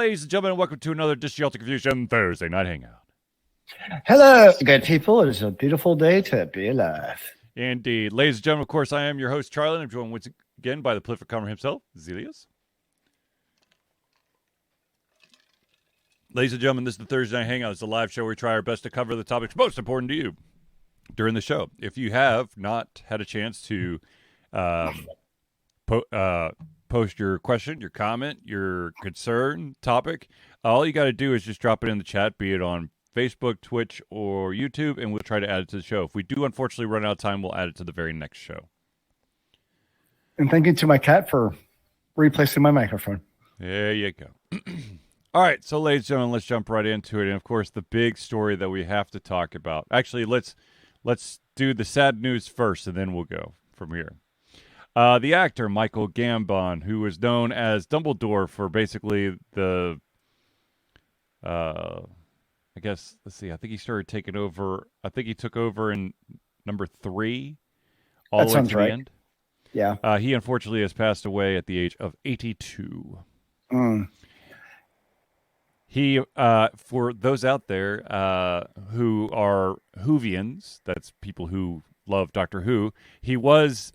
Ladies and gentlemen, welcome to another Disjunct Confusion Thursday Night Hangout. Hello, good people. It's a beautiful day to be alive. Indeed. Ladies and gentlemen, of course, I am your host, Charlie, and I'm joined once again by the prolific comer himself, Zealeus. Ladies and gentlemen, this is the Thursday Night Hangout. It's a live show where we try our best to cover the topics most important to you during the show. If you have not had a chance to post your question, your comment, your concern, topic, all you got to do is just drop it in the chat, be it on Facebook, Twitch, or YouTube, and we'll try to add it to the show. If we do unfortunately run out of time, we'll add it to the very next show. And thank you to my cat for replacing my microphone. There you go. All right, so ladies and gentlemen, let's jump right into it. And of course, the big story that we have to talk about. Actually, let's do the sad news first, and then we'll go from here. The actor Michael Gambon, who was known as Dumbledore for basically the, I guess, let's see, I think he started taking over. I think he took over in number 3, all the way to the end. Yeah. He unfortunately has passed away at the age of 82. He, for those out there who are Whovians, that's people who love Doctor Who, he was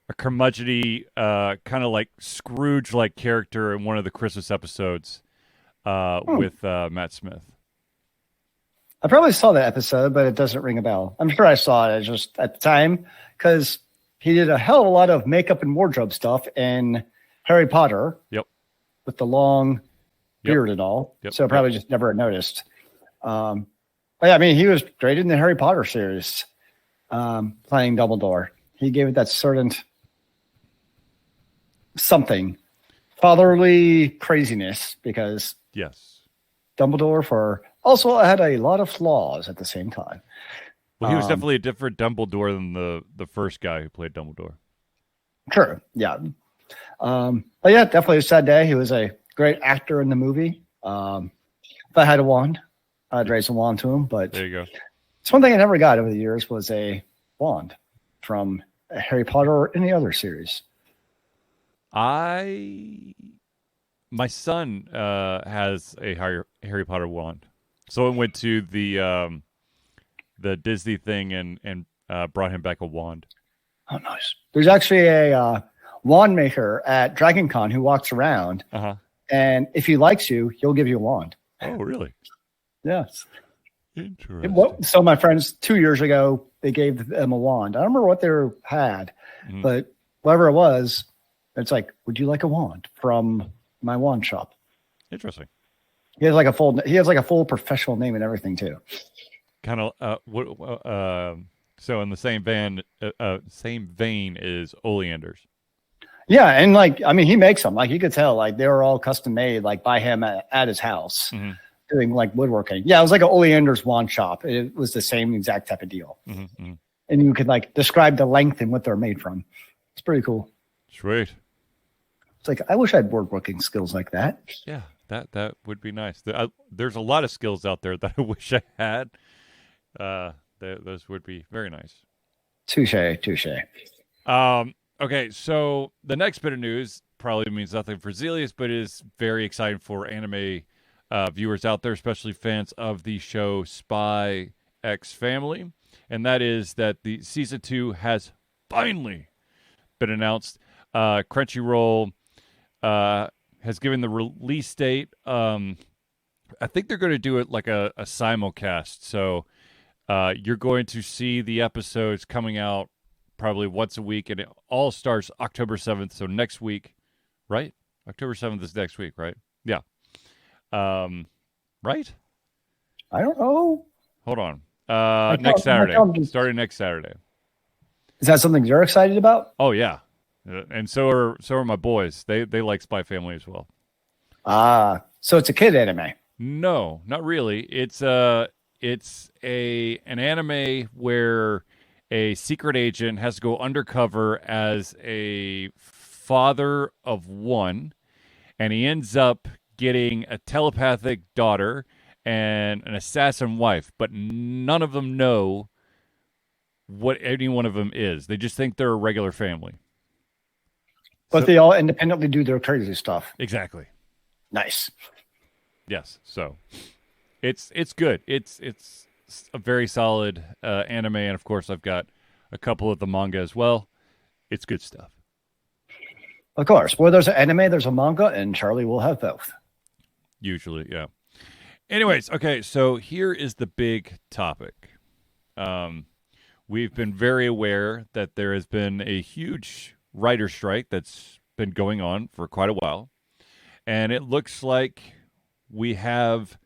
a curmudgeony, kind of like Scrooge-like character in one of the Christmas episodes with Matt Smith. I probably saw that episode, but it doesn't ring a bell. I'm sure I saw it just at the time because he did a hell of a lot of makeup and wardrobe stuff in Harry Potter. Yep. With the long beard and all. Yep. So I probably just never noticed. But yeah, I mean, he was great in the Harry Potter series, playing Dumbledore. He gave it that certain something, fatherly craziness, because yes, Dumbledore also had a lot of flaws at the same time. Well, he was definitely a different Dumbledore than the first guy who played Dumbledore. True, yeah. But yeah, definitely a sad day. He was a great actor in the movie. If I had a wand, I'd raise a wand to him. But there you go. It's one thing I never got over the years was a wand from Harry Potter or any other series. My son has a Harry Potter wand. So I went to the Disney thing and brought him back a wand. Oh, nice. There's actually a wand maker at Dragon Con who walks around. And if he likes you, he'll give you a wand. Oh, really? Yes. Interesting. So my friends 2 years ago, they gave them a wand. I don't remember what they had, but whatever it was, it's like, would you like a wand from my wand shop? Interesting. He has like a full professional name and everything too. Kind of so in the same vein is oleanders. Yeah, and like I mean, he makes them. Like you could tell, like they were all custom made, like by him at his house, doing like woodworking. Yeah, it was like an oleanders wand shop. It was the same exact type of deal, and you could like describe the length and what they're made from. It's pretty cool. Sweet. It's like I wish I had woodworking skills like that. Yeah, that would be nice. There's a lot of skills out there that I wish I had. Those would be very nice. Touche. Okay, so the next bit of news probably means nothing for Zealeus, but is very exciting for anime viewers out there, especially fans of the show Spy X Family. And that is that the season 2 has finally been announced. Crunchyroll has given the release date. I think they're going to do it like a simulcast. So you're going to see the episodes coming out probably once a week, and it all starts October 7th, so next week, right? October 7th is next week, right? Yeah. Right? I don't know. Hold on. Next Saturday. Starting next Saturday. Is that something you're excited about? Oh, yeah. And so are my boys. They like Spy Family as well. So it's a kid anime. No, not really. It's an anime where a secret agent has to go undercover as a father of one, and he ends up getting a telepathic daughter and an assassin wife, but none of them know what any one of them is. They just think they're a regular family. But they all independently do their crazy stuff. Exactly. Nice. Yes, so it's good. It's a very solid anime, and of course, I've got a couple of the manga as well. It's good stuff. Of course. Where there's an anime, there's a manga, and Charlie will have both. Usually, yeah. Anyways, okay, so here is the big topic. We've been very aware that there has been a huge writer strike that's been going on for quite a while, and it looks like we have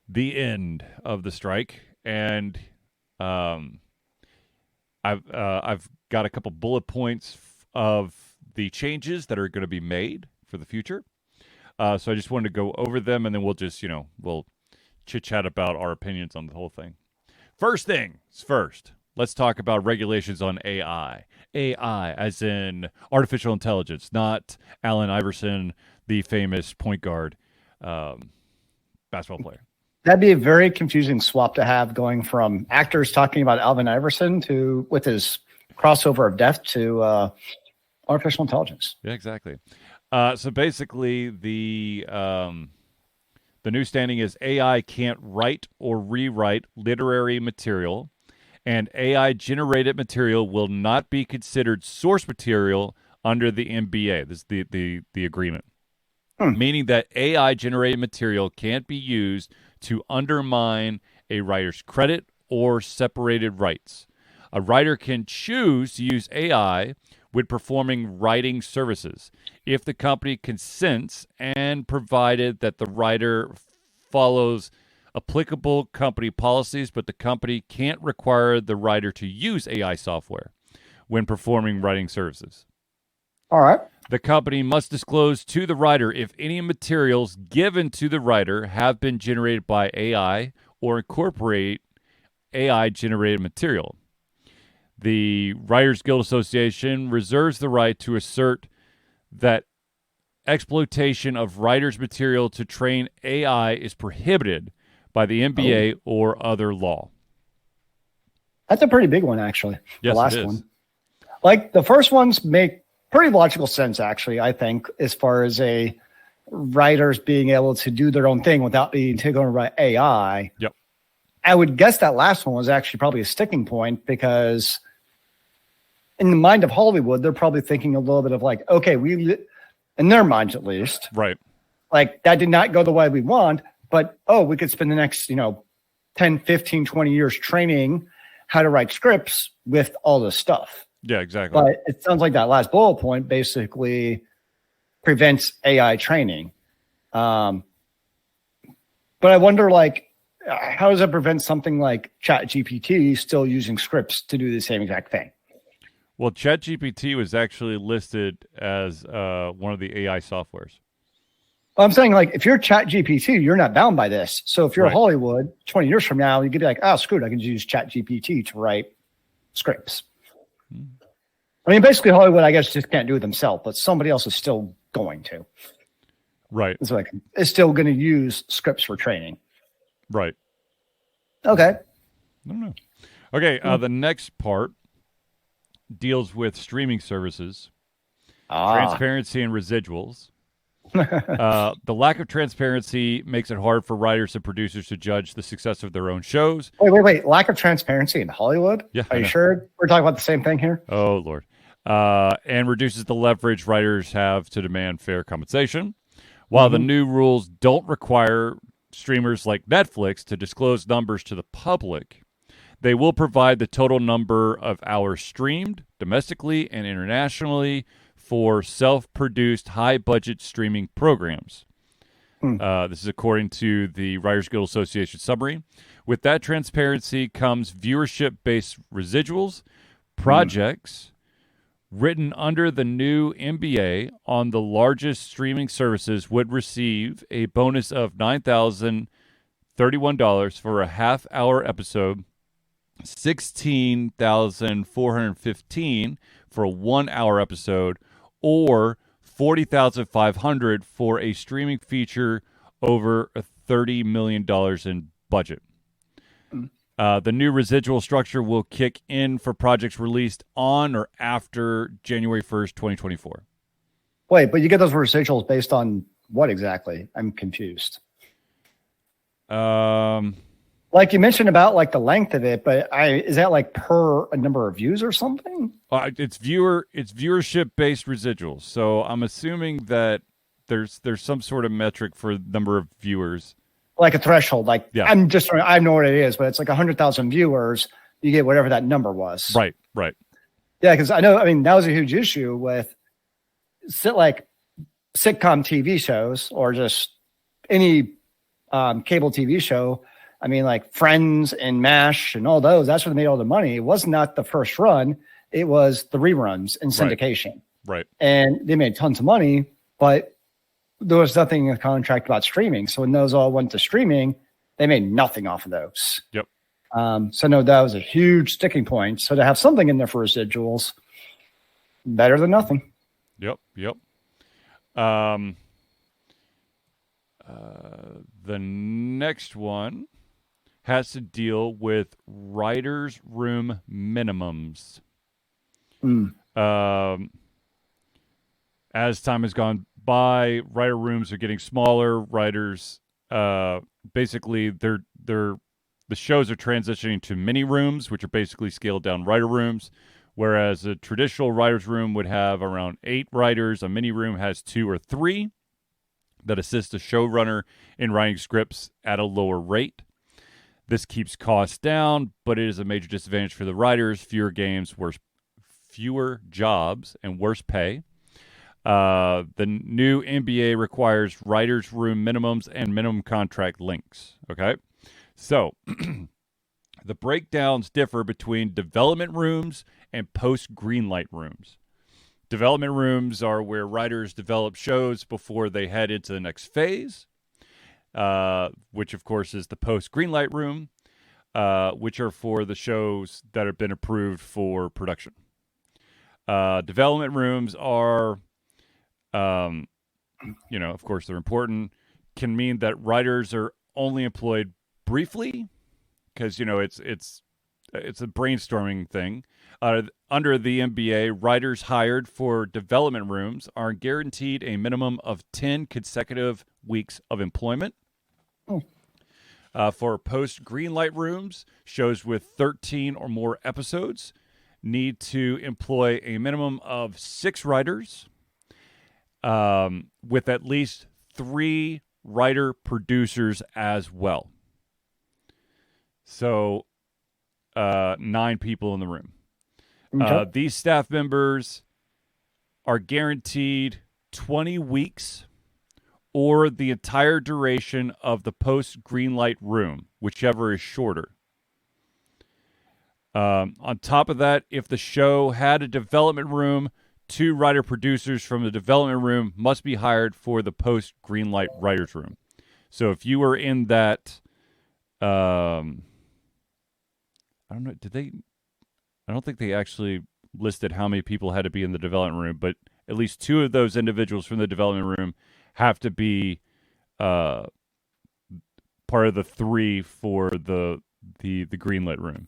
the end of the strike. And I've got a couple bullet points of the changes that are going to be made for the future. So I just wanted to go over them, and then we'll just, we'll chit-chat about our opinions on the whole thing. First things first, let's talk about regulations on AI. AI, as in artificial intelligence, not Allen Iverson, the famous point guard basketball player. That'd be a very confusing swap to have, going from actors talking about Alvin Iverson to, with his crossover of death, to artificial intelligence. Yeah, exactly. So basically, the new standing is AI can't write or rewrite literary material, and AI-generated material will not be considered source material under the MBA. This is the agreement. Meaning that AI-generated material can't be used to undermine a writer's credit or separated rights. A writer can choose to use AI when performing writing services if the company consents and provided that the writer follows applicable company policies, but the company can't require the writer to use AI software when performing writing services. All right. The company must disclose to the writer if any materials given to the writer have been generated by AI or incorporate AI-generated material. The Writers Guild Association reserves the right to assert that exploitation of writers' material to train AI is prohibited by the NBA or other law. That's a pretty big one, actually. Yes, the last it is. one. Like, the first ones make pretty logical sense, actually, I think, as far as a writers being able to do their own thing without being taken over by AI. Yep. I would guess that last one was actually probably a sticking point, because in the mind of Hollywood, they're probably thinking a little bit of like, okay, in their minds at least, right? Like, that did not go the way we want, but we could spend the next 10, 15, 20 years training how to write scripts with all this stuff. Yeah, exactly. But it sounds like that last bullet point basically prevents AI training. But I wonder, like, how does that prevent something like ChatGPT still using scripts to do the same exact thing? Well, ChatGPT was actually listed as one of the AI softwares. I'm saying, like, if you're ChatGPT, you're not bound by this. So if you're Right. Hollywood, 20 years from now, you could be like, oh, screw it, I can just use ChatGPT to write scripts. I mean, basically, Hollywood, I guess, just can't do it themselves, but somebody else is still going to. Right. It's like, it's still going to use scripts for training. Right. Okay. I don't know. Okay, the next part deals with streaming services, transparency, and residuals. The lack of transparency makes it hard for writers and producers to judge the success of their own shows. Wait. Lack of transparency in Hollywood? Yeah, Are you sure we're talking about the same thing here? Oh, Lord. And reduces the leverage writers have to demand fair compensation. While the new rules don't require streamers like Netflix to disclose numbers to the public, they will provide the total number of hours streamed domestically and internationally for self-produced high-budget streaming programs. This is according to the Writers Guild Association summary. With that transparency comes viewership-based residuals. Projects written under the new MBA on the largest streaming services would receive a bonus of $9,031 for a half-hour episode, $16,415 for a 1 hour episode, or $40,500 for a streaming feature over $30 million in budget. The new residual structure will kick in for projects released on or after January 1st, 2024. Wait, but you get those residuals based on what exactly? I'm confused. Um, Like you mentioned about like the length of it, but is that like per a number of views or something? it's viewership based residuals. So I'm assuming that there's some sort of metric for number of viewers. Like a threshold. Like yeah. I know what it is, but it's like 100,000 viewers. You get whatever that number was. Right. Yeah, because that was a huge issue with like sitcom TV shows or just any cable TV show. I mean, like Friends and MASH and all those, that's where they made all the money. It was not the first run. It was the reruns and syndication. Right. And they made tons of money, but there was nothing in the contract about streaming. So when those all went to streaming, they made nothing off of those. Yep. So no, that was a huge sticking point. So to have something in there for residuals, better than nothing. Yep. The next one has to deal with writers' room minimums. As time has gone by, writer rooms are getting smaller. Writers, basically, the shows are transitioning to mini rooms, which are basically scaled down writer rooms. Whereas a traditional writer's room would have around 8 writers, a mini room has 2 or 3 that assist a showrunner in writing scripts at a lower rate. This keeps costs down, but it is a major disadvantage for the writers. Fewer games, fewer jobs, and worse pay. The new NBA requires writers' room minimums and minimum contract lengths. Okay? So, the breakdowns differ between development rooms and post-greenlight rooms. Development rooms are where writers develop shows before they head into the next phase, which, of course, is the post-greenlight room, which are for the shows that have been approved for production. Development rooms are, of course, they're important, can mean that writers are only employed briefly because, it's a brainstorming thing. Under the NBA, writers hired for development rooms are guaranteed a minimum of 10 consecutive weeks of employment. For post-greenlight rooms, shows with 13 or more episodes need to employ a minimum of 6 writers with at least 3 writer-producers as well. So, 9 people in the room. Okay. These staff members are guaranteed 20 weeks or the entire duration of the post-greenlight room, whichever is shorter. On top of that, if the show had a development room, 2 writer-producers from the development room must be hired for the post-greenlight writer's room. So if you were in that... I don't know. I don't think they actually listed how many people had to be in the development room, but at least 2 of those individuals from the development room have to be part of the 3 for the greenlit room.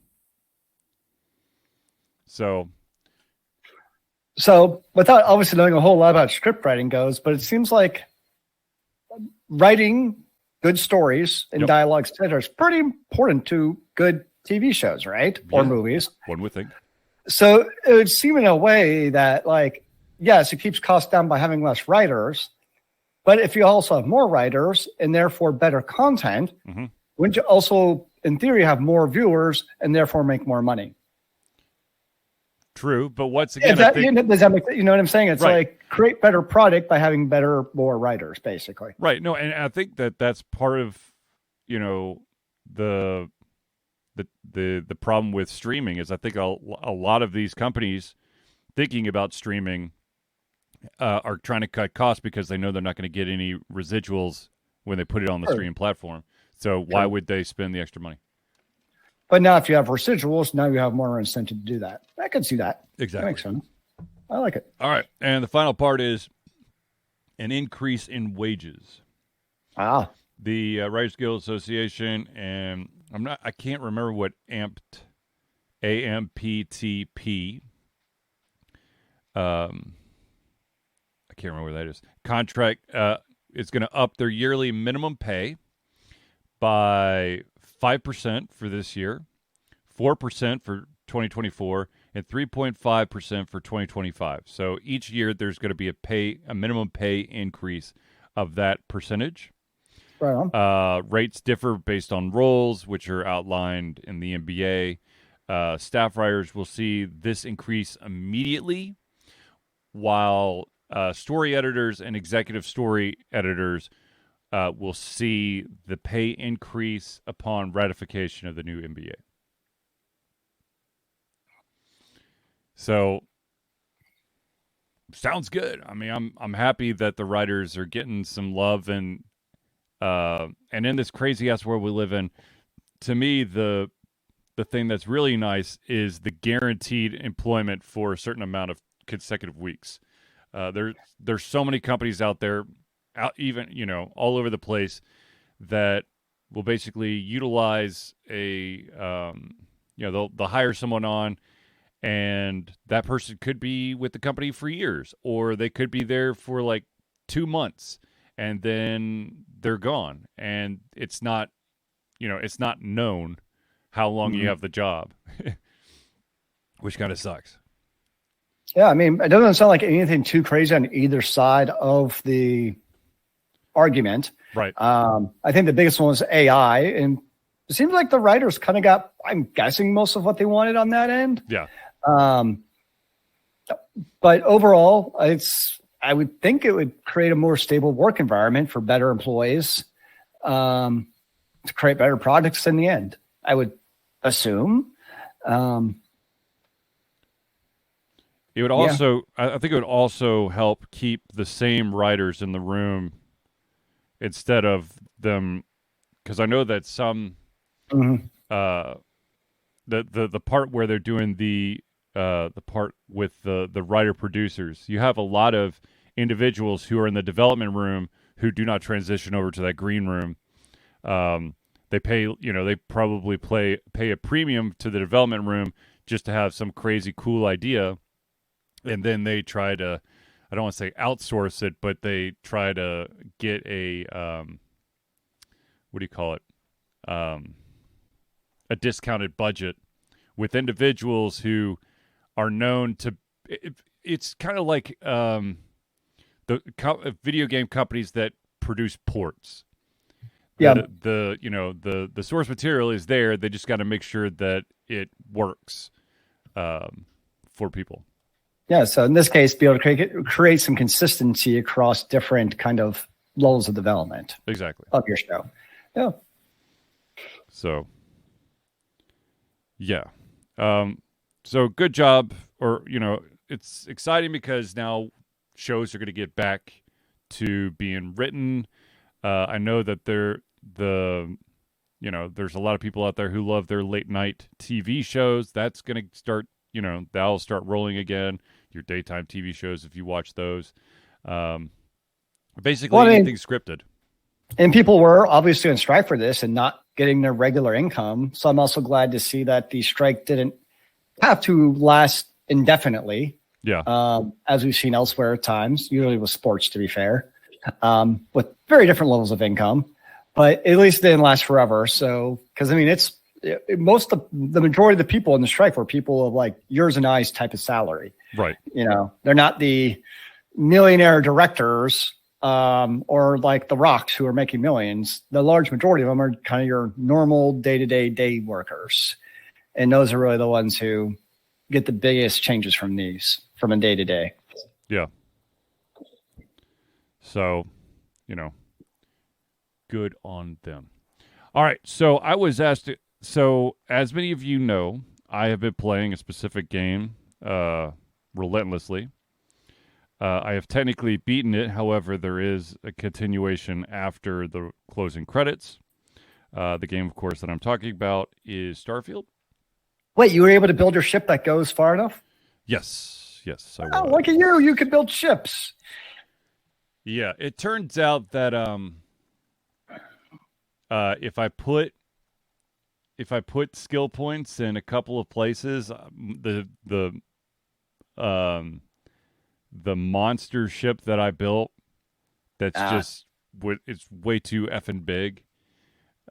So without obviously knowing a whole lot about script writing goes, but it seems like writing good stories and dialogue, etc., is pretty important to good TV shows, right? Or movies. One would think. So it would seem in a way that, like, yes, it keeps costs down by having less writers, but if you also have more writers and therefore better content, wouldn't you also, in theory, have more viewers and therefore make more money? True, but once again, does that make, you know what I'm saying? It's like create better product by having more writers, basically. Right. No, and I think that's part of, the problem with streaming is I think a lot of these companies thinking about streaming are trying to cut costs because they know they're not going to get any residuals when they put it on the streaming platform. So why would they spend the extra money? But now if you have residuals, now you have more incentive to do that. I can see that. Exactly. That makes sense. I like it. All right. And the final part is an increase in wages. The Writers Guild Association, and I can't remember what AMPTP. I can't remember what that is. Contract it's going to up their yearly minimum pay by 5% for this year, 4% for 2024, and 3.5% for 2025. So each year there's going to be a minimum pay increase of that percentage. Right on. Rates differ based on roles, which are outlined in the NBA. Staff writers will see this increase immediately, while story editors and executive story editors will see the pay increase upon ratification of the new NBA. So, sounds good. I mean, I'm happy that the writers are getting some love, and in this crazy ass world we live in, to me the thing that's really nice is the guaranteed employment for a certain amount of consecutive weeks. There's so many companies out there, even all over the place, that will basically utilize they'll hire someone on, and that person could be with the company for years, or they could be there for like 2 months, and then they're gone, and it's not known how long you have the job, which kind of sucks. Yeah, I mean, it doesn't sound like anything too crazy on either side of the argument. Right. I think the biggest one was AI, and it seems like the writers kind of got, I'm guessing, most of what they wanted on that end. Yeah. But overall, I would think it would create a more stable work environment for better employees, to create better products in the end, I would assume. It would also, I think it would also help keep the same writers in the room instead of them, because I know that some, the part where they're doing the part with the writer producers, you have a lot of individuals who are in the development room who do not transition over to that green room. They pay, they probably pay a premium to the development room just to have some crazy cool idea. And then they try to, I don't want to say outsource it, but they try to get a, what do you call it? A discounted budget with individuals who are known to, it's kind of like the video game companies that produce ports. Yeah. The source material is there. They just got to make sure that it works for people. Yeah, so in this case, be able to create some consistency across different kind of levels of development. Exactly. Of your show. Yeah. So, yeah. So good job, or, it's exciting because now shows are going to get back to being written. I know that there's a lot of people out there who love their late night TV shows. That's going to start, that'll start rolling again. Your daytime TV shows, if you watch those. Basically, anything scripted. And people were obviously on strike for this and not getting their regular income. So I'm also glad to see that the strike didn't have to last indefinitely. Yeah. As we've seen elsewhere at times, usually with sports, to be fair, with very different levels of income. But at least it didn't last forever. So, because I mean, the majority of the people in the strike were people of like yours and I's type of salary. Right. They're not the millionaire directors or like the Rocks who are making millions. The large majority of them are kind of your normal day workers. And those are really the ones who get the biggest changes from a day to day. Yeah. So, good on them. All right. So I was asked, as many of you know, I have been playing a specific game relentlessly. I have technically beaten it. However, there is a continuation after the closing credits. The game, of course, that I'm talking about is Starfield. Wait, you were able to build your ship that goes far enough? Yes. Oh, look at you. You can build ships. Yeah, it turns out that if I put skill points in a couple of places, the monster ship that I built, that's just it's way too effing big,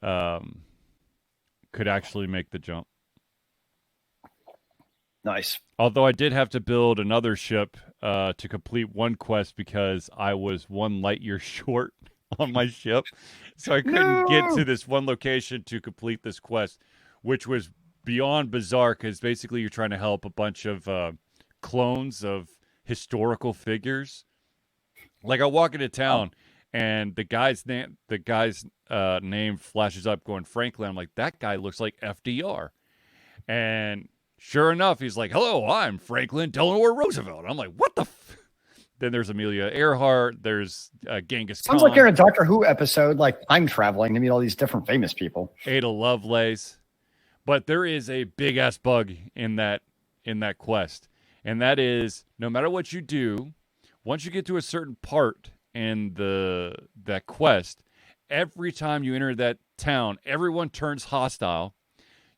could actually make the jump. Nice. Although I did have to build another ship to complete one quest because I was 1 light year short on my ship. So I couldn't get to this one location to complete this quest, which was beyond bizarre because basically you're trying to help a bunch of clones of historical figures. Like I walk into town and the guy's name flashes up going Franklin. I'm like, that guy looks like FDR. And sure enough, he's like, hello, I'm Franklin Delano Roosevelt. I'm like, what the Then there's Amelia Earhart. There's Genghis Khan. Sounds like you're in a Doctor Who episode, like I'm traveling to meet all these different famous people. Ada Lovelace. But there is a big-ass bug in that quest. And that is, no matter what you do, once you get to a certain part in that quest, every time you enter that town, everyone turns hostile.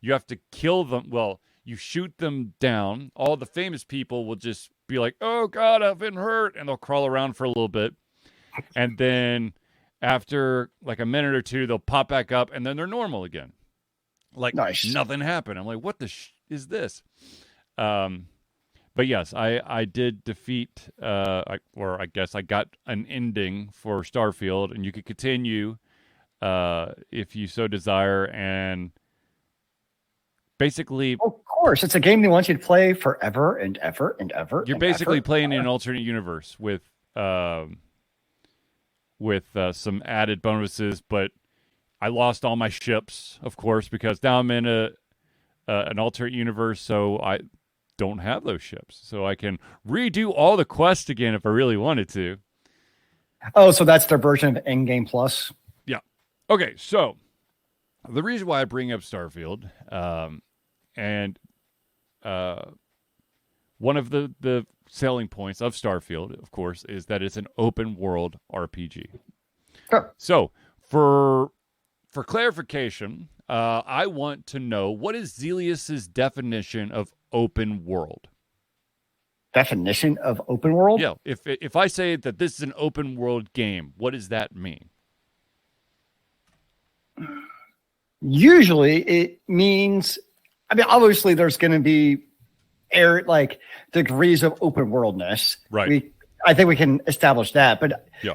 You have to kill them. Well, you shoot them down. All the famous people will just be like, oh, God, I've been hurt. And they'll crawl around for a little bit. And then after like a minute or two, they'll pop back up and then they're normal again. Like nothing happened. I'm like, what the is this? But yes, I did defeat, or I guess I got an ending for Starfield, and you could continue if you so desire. And basically, of course, it's a game they want you to play forever and ever and ever. You're basically playing in an alternate universe with some added bonuses. But I lost all my ships, of course, because now I'm in an alternate universe, so I don't have those ships. So I can redo all the quests again if I really wanted to. Oh, so that's their version of Endgame Plus? Yeah. Okay, so the reason why I bring up Starfield, and one of the selling points of Starfield, of course, is that it's an open world RPG. Sure. So for clarification, I want to know, what is Zealeus's definition of open world? Definition of open world? Yeah. If I say that this is an open world game, what does that mean? Usually it means, I mean, obviously there's going to be degrees of open worldness. Right. I think we can establish that, but yeah.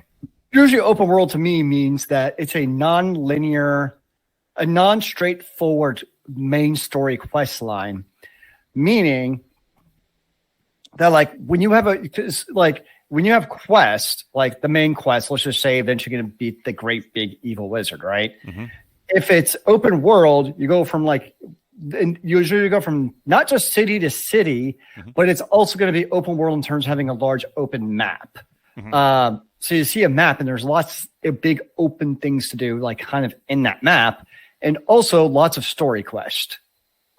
Usually open world to me means that it's a non-linear, a non-straightforward main story quest line, meaning that when you have quest, like the main quest, let's just say eventually going to beat the great big evil wizard, right? Mm-hmm. If it's open world, you go from usually you go from not just city to city, mm-hmm. but it's also going to be open world in terms of having a large open map. Mm-hmm. So you see a map and there's lots of big open things to do, like kind of in that map, and also lots of story quest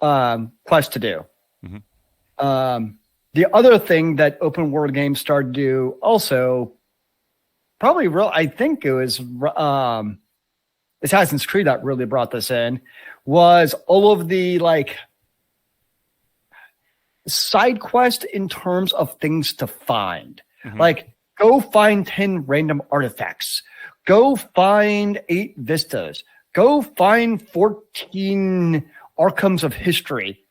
to do. Mm-hmm. The other thing that open world games started to do also, I think it was Assassin's Creed that really brought this in, was all of the side quest in terms of things to find. Mm-hmm. Go find 10 random artifacts. Go find 8 vistas. Go find 14 Arkhams of history.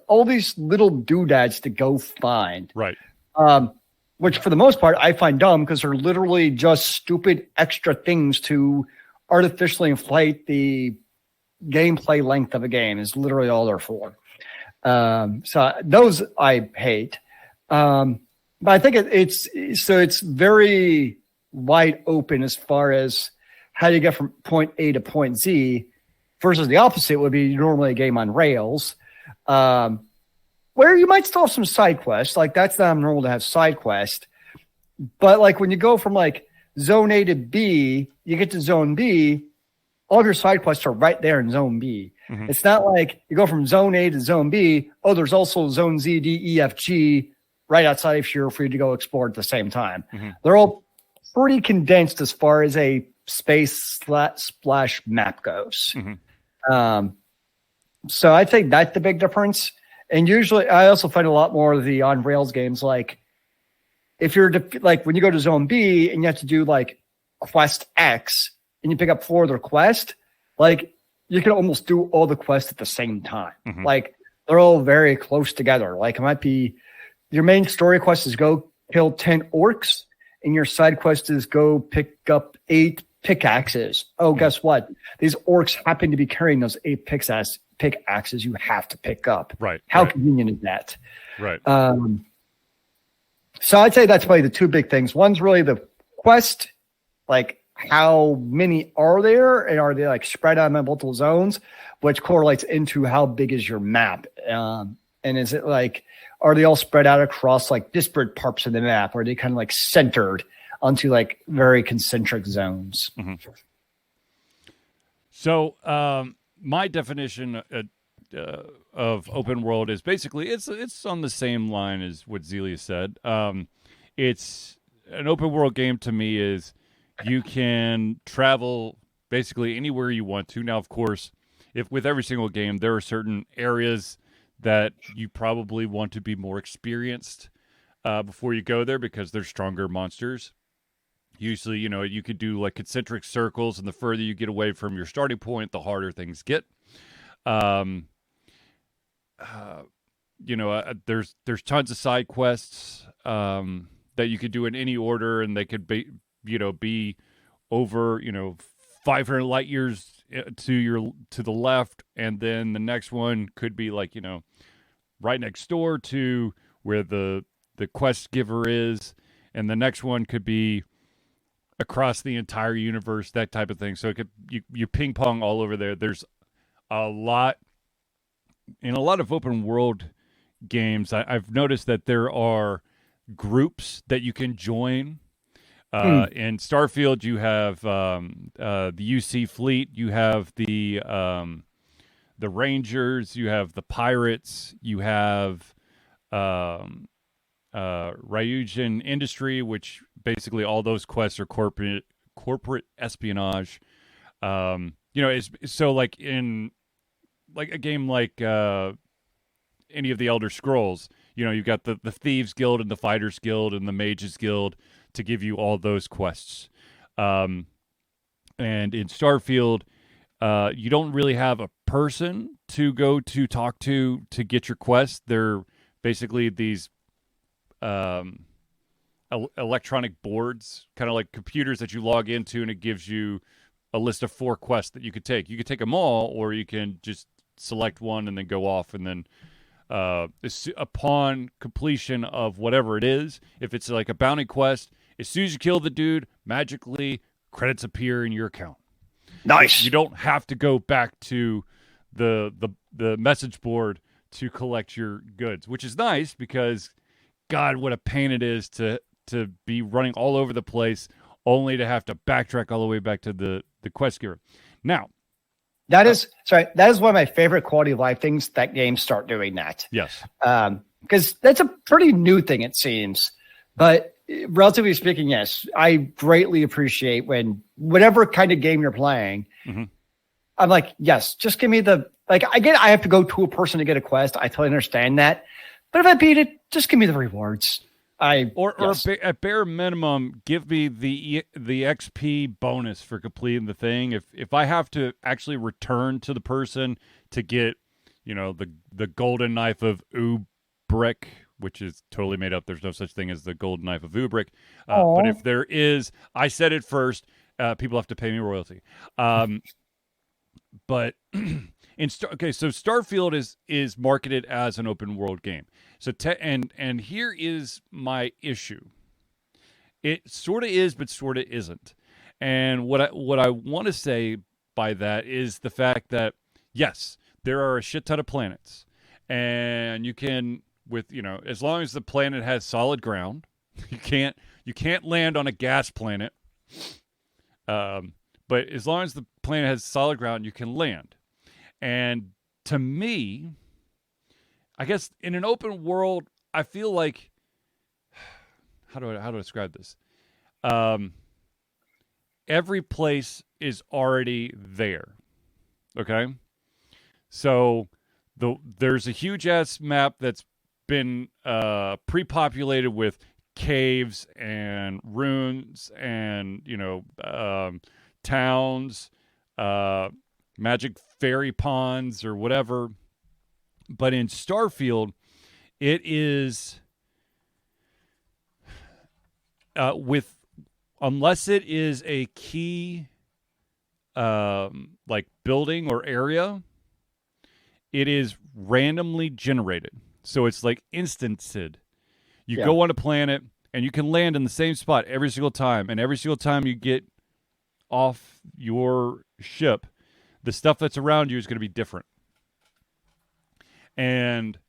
All these little doodads to go find. Right. Which for the most part, I find dumb because they're literally just stupid extra things to artificially inflate the gameplay length of a game is literally all they're for. So those I hate. But I think it's very wide open as far as how you get from point A to point Z, versus the opposite would be normally a game on rails, where you might still have some side quests. That's not normal to have side quests. But when you go from zone A to B, you get to zone B, all of your side quests are right there in zone B. Mm-hmm. It's not like you go from zone A to zone B. Oh, there's also zone Z, D, E, F, G right outside if you're free to go explore at the same time. Mm-hmm. They're all pretty condensed as far as a space splash map goes. Mm-hmm. So I think that's the big difference. And usually I also find a lot more of the on rails games, if you're when you go to zone B and you have to do quest X and you pick up 4 other quests, like you can almost do all the quests at the same time. Mm-hmm. Like they're all very close together. Like it might be your main story quest is go kill 10 orcs, and your side quest is go pick up 8 pickaxes. Oh, guess what? These orcs happen to be carrying those 8 pickaxes you have to pick up. Right. How convenient is that? Right. So I'd say that's probably the 2 big things. One's really the quest, like how many are there, and are they like spread out in multiple zones, which correlates into how big is your map. And is it like, are they all spread out across like disparate parts of the map? Or are they kind of like centered onto like very concentric zones? Mm-hmm. So my definition of open world is basically it's on the same line as what Zealeus said. It's an open world game to me is you can travel basically anywhere you want to. Now, of course, if with every single game, there are certain areas that you probably want to be more experienced before you go there because there's stronger monsters. Usually, you could do like concentric circles, and the further you get away from your starting point, the harder things get. There's tons of side quests that you could do in any order, and they could be over 500 light years to the left, and then the next one could be like right next door to where the quest giver is, and the next one could be across the entire universe, that type of thing. So it could you ping pong all over there. There's a lot of open world games. I've noticed that there are groups that you can join. In Starfield, you have the UC fleet, you have the Rangers, you have the pirates, you have Ryujin Industry, which basically all those quests are corporate espionage. It's so like in like a game like any of the Elder Scrolls, you've got the Thieves Guild and the Fighters Guild and the Mages Guild to give you all those quests. And in Starfield, you don't really have a person to go to talk to get your quest. They're basically these electronic boards, kind of like computers that you log into, and it gives you a list of 4 quests that you could take. You could take them all, or you can just select one and then go off, and then upon completion of whatever it is, if it's like a bounty quest, as soon as you kill the dude, magically credits appear in your account. Nice. You don't have to go back to the message board to collect your goods, which is nice because, God, what a pain it is to be running all over the place only to have to backtrack all the way back to the quest giver. Now, that is one of my favorite quality of life things that games start doing that. Yes. Because that's a pretty new thing, it seems. But relatively speaking, yes, I greatly appreciate when whatever kind of game you're playing, mm-hmm. I'm like, yes, just give me I have to go to a person to get a quest. I totally understand that. But if I beat it, just give me the rewards. Or at bare minimum, give me the XP bonus for completing the thing. If I have to actually return to the person to get, the golden knife of Ubrick, which is totally made up. There's no such thing as the golden knife of Ubrick. But if there is, I said it first. People have to pay me royalty. But so Starfield is marketed as an open world game. So and here is my issue. It sort of is, but sort of isn't. And what I want to say by that is the fact that yes, there are a shit ton of planets, and you can as long as the planet has solid ground, you can't land on a gas planet. But as long as the planet has solid ground, you can land. And to me, I guess in an open world, I feel like how do I describe this? Every place is already there. Okay? So there's a huge ass map that's been pre-populated with caves and runes and towns, magic fairy ponds or whatever. But in Starfield, it is unless it is a key like building or area, it is randomly generated. So it's like instanced. You go on a planet and you can land in the same spot every single time. And every single time you get off your ship, the stuff that's around you is going to be different. And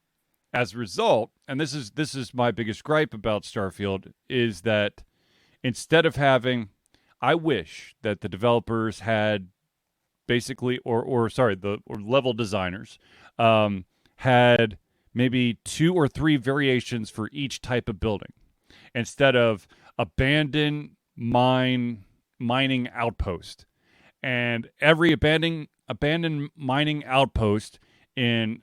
as a result, and this is my biggest gripe about Starfield, is that instead of having, I wish that the developers had basically, or level designers had maybe 2 or 3 variations for each type of building, instead of abandoned mining outpost, and every abandoned mining outpost in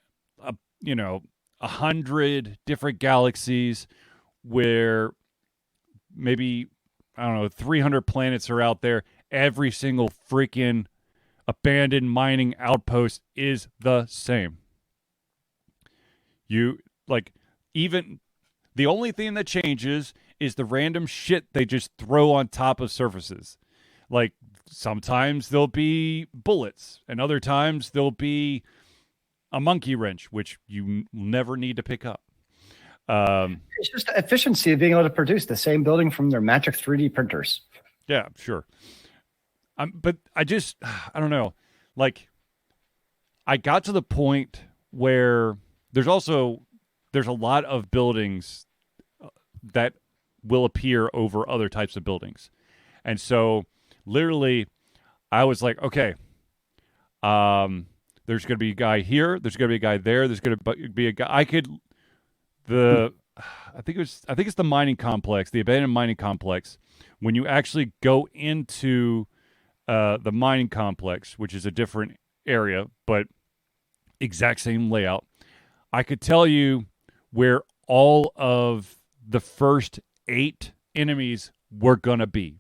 100 different galaxies, where maybe 300 planets are out there. Every single freaking abandoned mining outpost is the same. Even the only thing that changes is the random shit they just throw on top of surfaces. Like sometimes there'll be bullets, and other times there'll be a monkey wrench, which you never need to pick up. It's just the efficiency of being able to produce the same building from their magic 3D printers. Yeah, sure. But I don't know. Like, I got to the point where there's a lot of buildings that will appear over other types of buildings. And so literally I was like, okay, there's going to be a guy here, there's going to be a guy there, there's going to be a guy. I think it's the mining complex, the abandoned mining complex. When you actually go into the mining complex, which is a different area, but exact same layout, I could tell you where all of the first 8 enemies were going to be.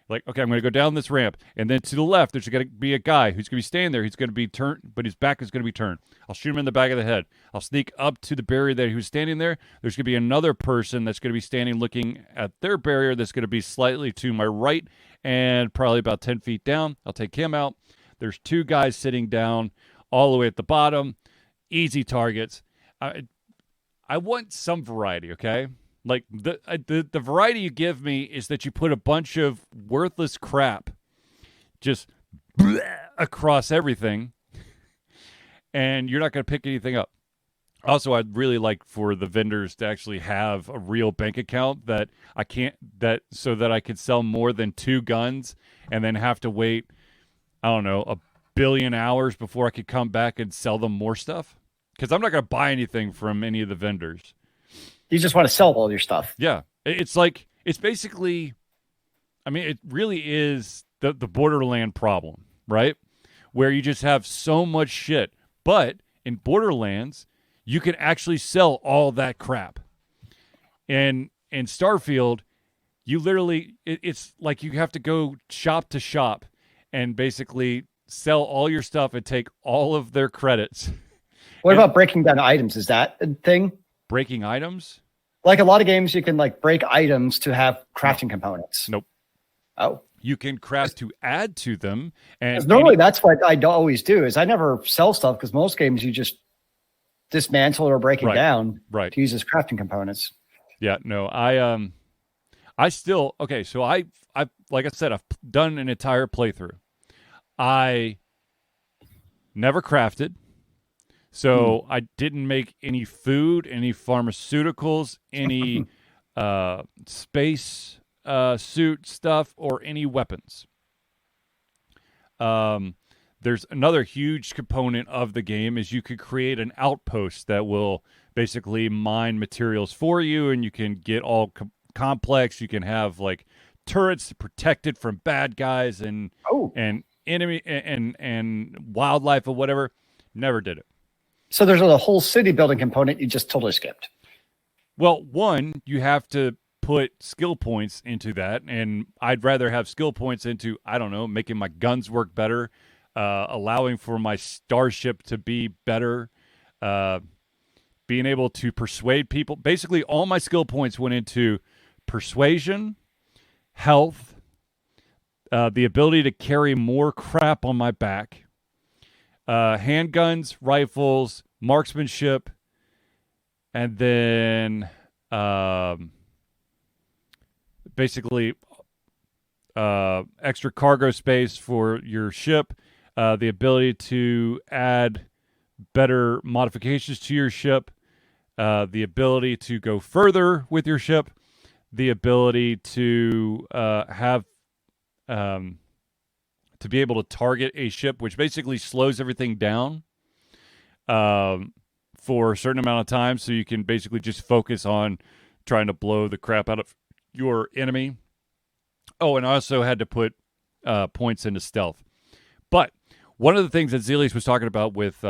Like, okay, I'm going to go down this ramp, and then to the left, there's going to be a guy who's going to be standing there. He's going to be turned, but his back is going to be turned. I'll shoot him in the back of the head. I'll sneak up to the barrier that he was standing there. There's going to be another person that's going to be standing looking at their barrier that's going to be slightly to my right and probably about 10 feet down. I'll take him out. There's 2 guys sitting down all the way at the bottom. Easy targets. I want some variety, okay? Like, the variety you give me is that you put a bunch of worthless crap just across everything, and you're not going to pick anything up. Also, I'd really like for the vendors to actually have a real bank account so that I could sell more than 2 guns and then have to wait, I don't know, a billion hours before I could come back and sell them more stuff. Because I'm not going to buy anything from any of the vendors. You just want to sell all your stuff. Yeah. It's like, it's basically, I mean, it really is the Borderland problem, right? Where you just have so much shit. But in Borderlands, you can actually sell all that crap. And in Starfield, you literally, it's like you have to go shop to shop and basically sell all your stuff and take all of their credits. What about breaking down items? Is that a thing? Breaking items? Like a lot of games, you can like break items to have crafting components. Nope. Oh. You can craft to add to them. And normally that's what I always do is I never sell stuff because most games you just dismantle or break it down to use as crafting components. Yeah, no, I still, okay, so I like I said, I've done an entire playthrough. I never crafted. So I didn't make any food, any pharmaceuticals, any space suit stuff, or any weapons. There's another huge component of the game is you could create an outpost that will basically mine materials for you, and you can get all complex. You can have like turrets protected from bad guys and enemy and wildlife or whatever. Never did it. So there's a whole city building component you just totally skipped. Well, one, you have to put skill points into that, and I'd rather have skill points into, I don't know, making my guns work better, allowing for my starship to be better, uh, being able to persuade people. Basically, all my skill points went into persuasion, health, the ability to carry more crap on my back, handguns, rifles, marksmanship, and then basically extra cargo space for your ship, the ability to add better modifications to your ship, the ability to go further with your ship, the ability to have to be able to target a ship, which basically slows everything down for a certain amount of time, so you can basically just focus on trying to blow the crap out of your enemy. Oh, and I also had to put points into stealth. But one of the things that Zealeus was talking about with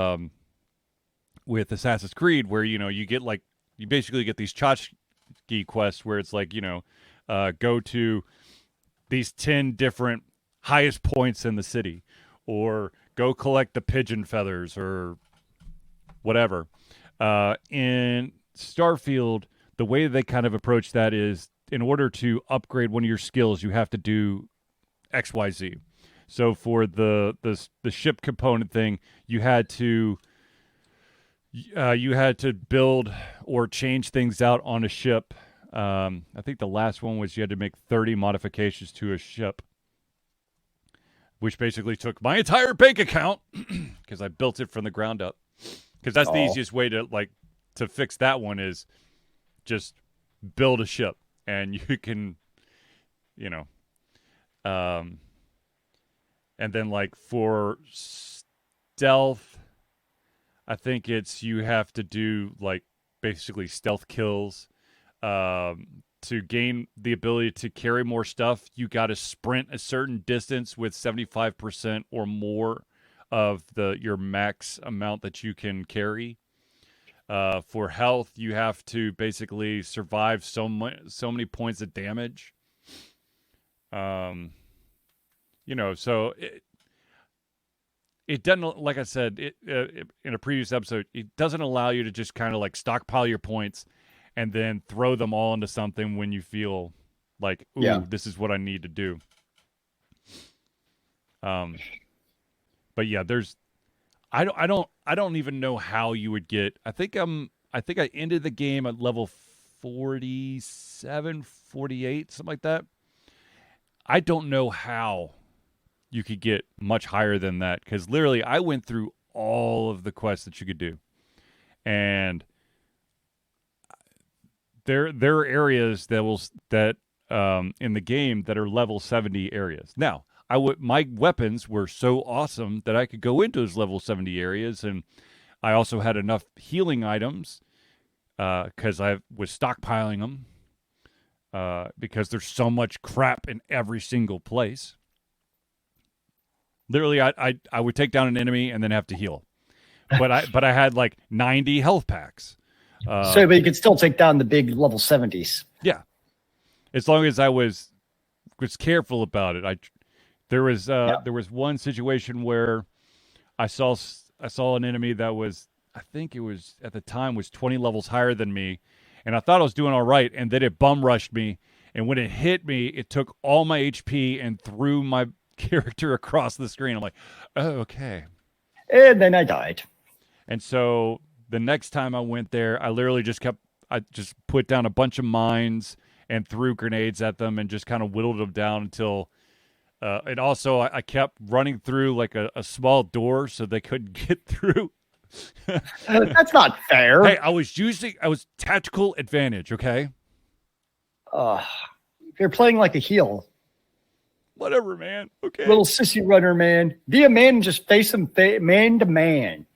Assassin's Creed, where you get you basically get these tchotchke quests where it's like go to these 10 different highest points in the city, or go collect the pigeon feathers or whatever. In Starfield, the way they kind of approach that is, in order to upgrade one of your skills, you have to do XYZ. So for the ship component thing, you had to build or change things out on a ship. I think the last one was you had to make 30 modifications to a ship, which basically took my entire bank account because I built it from the ground up. Because that's the easiest way to fix that one is just build a ship, and you can, and then for stealth, I think you have to do basically stealth kills. To gain the ability to carry more stuff, you got to sprint a certain distance with 75% or more of your max amount that you can carry. For health, you have to basically survive so many points of damage. So it doesn't, like I said in a previous episode, it doesn't allow you to just kind of stockpile your points and then throw them all into something when you feel like, ooh, this is what I need to do. But yeah, I don't even know how you would get. I think I ended the game at level 47, 48, something like that. I don't know how you could get much higher than that, because literally I went through all of the quests that you could do, and there are areas that in the game that are level 70 areas. Now, my weapons were so awesome that I could go into those level 70 areas, and I also had enough healing items because I was stockpiling them because there's so much crap in every single place. Literally, I would take down an enemy and then have to heal, but I had 90 health packs. But you could still take down the big level 70s. Yeah, as long as I was careful about it. There was one situation where I saw an enemy that was, I think it was at the time, was 20 levels higher than me, and I thought I was doing all right, and then it bum rushed me, and when it hit me, it took all my HP and threw my character across the screen. I'm like, oh, okay. And then I died. And so the next time I went there, I literally just put down a bunch of mines and threw grenades at them and just kind of whittled them down until, and also I kept running through a small door so they couldn't get through. That's not fair. Hey, I was tactical advantage, okay? You're playing like a heel. Whatever, man. Okay. Little sissy runner, man. Be a man and just face him man to man.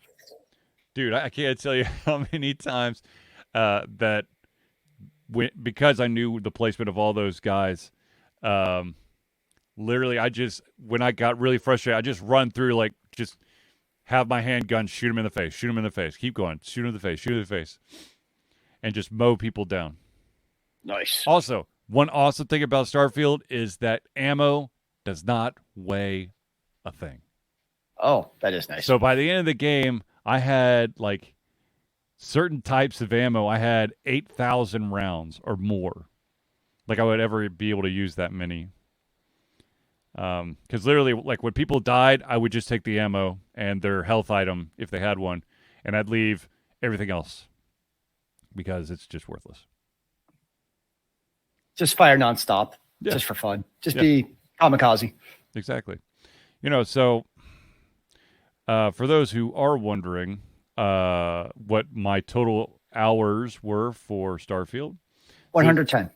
Dude, I can't tell you how many times because I knew the placement of all those guys, literally when I got really frustrated, I just run through, just have my handgun, shoot him in the face, keep going, shoot him in the face. and just mow people down. Nice. Also, one awesome thing about Starfield is that ammo does not weigh a thing. Oh, that is nice. So by the end of the game, I had like certain types of ammo. I had 8,000 rounds or more. Like I would ever be able to use that many. Because literally, like when people died, I would just take the ammo and their health item if they had one, and I'd leave everything else because it's just worthless. Just fire nonstop, just for fun. Just be kamikaze. Exactly. So for those who are wondering what my total hours were for Starfield, 110.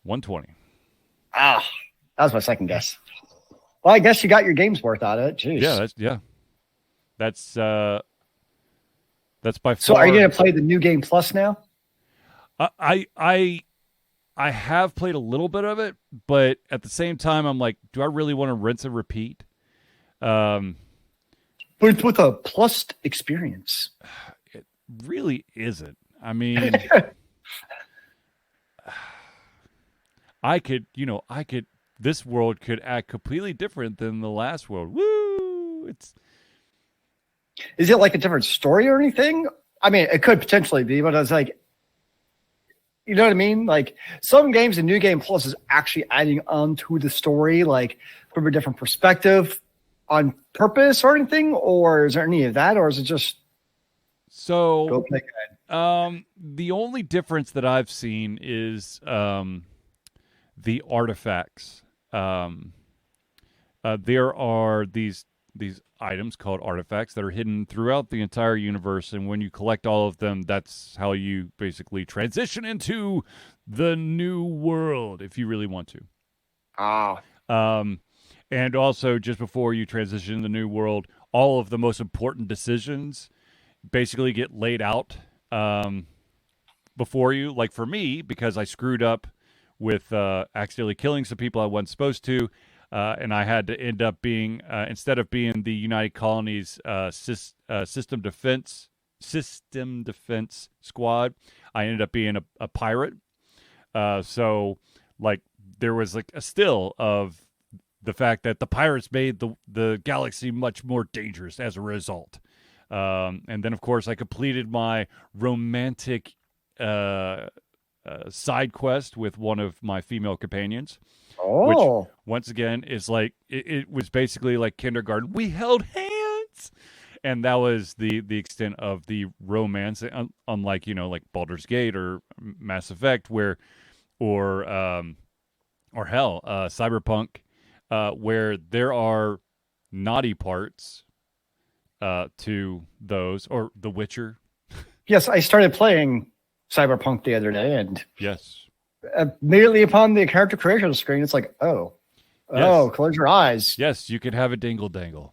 120. That was my second guess. Well, I guess you got your game's worth out of it. Jeez. That's by far. So, are you going to play the new game plus now? I have played a little bit of it, but at the same time, I'm like, do I really want to rinse and repeat? But it's with a plus experience. It really isn't. I mean, this world could act completely different than the last world. Woo! Is it like a different story or anything? I mean, it could potentially be, but I was like, you know what I mean? Like some games, the new game plus is actually adding on to the story, like from a different perspective on purpose or anything, or is there any of that, or is it just go play ahead? The only difference that I've seen is the artifacts. There are these items called artifacts that are hidden throughout the entire universe, and when you collect all of them, that's how you basically transition into the new world if you really want to. And also, just before you transition to the new world, all of the most important decisions basically get laid out before you. Like for me, because I screwed up with accidentally killing some people I wasn't supposed to, and I had to end up being, instead of being the United Colonies System Defense Squad, I ended up being a pirate. So, like, there was like a still of the fact that the pirates made the galaxy much more dangerous as a result. And then, of course, I completed my romantic side quest with one of my female companions. Which, once again, is like, it was basically like kindergarten. We held hands! And that was the extent of the romance, unlike, like Baldur's Gate or Mass Effect, or hell, Cyberpunk, where there are naughty parts to those, or The Witcher. Yes, I started playing Cyberpunk the other day, and yes, immediately upon the character creation screen, it's like, close your eyes. Yes, you could have a dingle dangle.